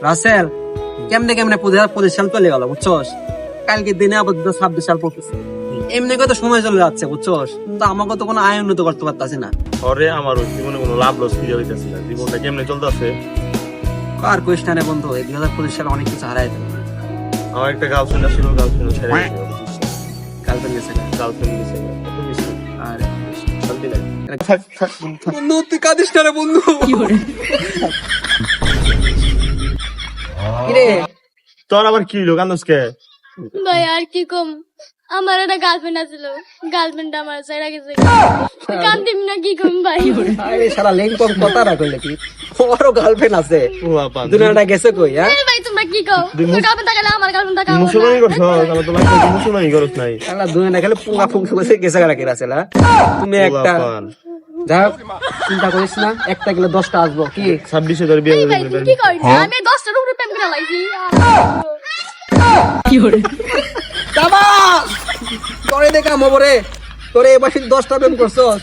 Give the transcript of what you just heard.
রাসেল কেমনে কেমনে 25 সাল চলে গেল বুঝছস, কালকে দিনে আবার 26 সাল পড়তেছে, এমনি কত সময় চলে যাচ্ছে বুঝছস, কিন্তু আমাকে তো কোনো আয় উন্নত করতে পারতাছি না। ঘরে আমার ওই জীবনে কোনো লাভ লস ফিরে হইতেছে না, জীবনটা কেমনে চলতেছে। আর কইস না রে বন্ধু, এই 2025 সালে অনেক কিছু হারাই দিল। আমার একটা গার্লফ্রেন্ড ছিল, গার্লফ্রেন্ড ছেড়ে গেছে, গার্লফ্রেন্ড গেছে না। গার্লফ্রেন্ড গেছে, কত মিস আরে শান্তি লাগে। বন্ধু তুই কাঁদিস না রে বন্ধু। কিরে তোর আবার কি হইলো কান্দসকে? ভাই আর কি কম, আমার একটা গার্লফ্রেন্ড আছিল, গার্লফ্রেন্ড আমার ছেড়ে গেছে, কান্দিম না কি কম ভাই। আরে শালা লেংকম কথা না কইলে কি, ওরও গার্লফ্রেন্ড আছে, ও আপা দুনিয়াটা গেছে কই? হ্যাঁ এই ভাই তোমরা কি কও, তোর গার্লফ্রেন্ড থাকলে আমার গার্লফ্রেন্ড থাকা মুসলমানি করছ, আমার তো লাগছে মুসলমানি করছ নাই। শালা দুনিয়াটা খেলে পুঙ্গা ফুঙ্গা বসে গেছে গাড়া কেরা ছেলা। তুমি একটা যাও চিন্তা করিস না, একটা গেলে 10টা আসবো কি? 26 ধরে বিয়ে এই ভাই তুমি কি কইছ, আমি 10টার উপরে প্রেম করে লাইছি। বাবা তোরে দেখা মবরে, তোরে এবার 10টা প্রেম করছস।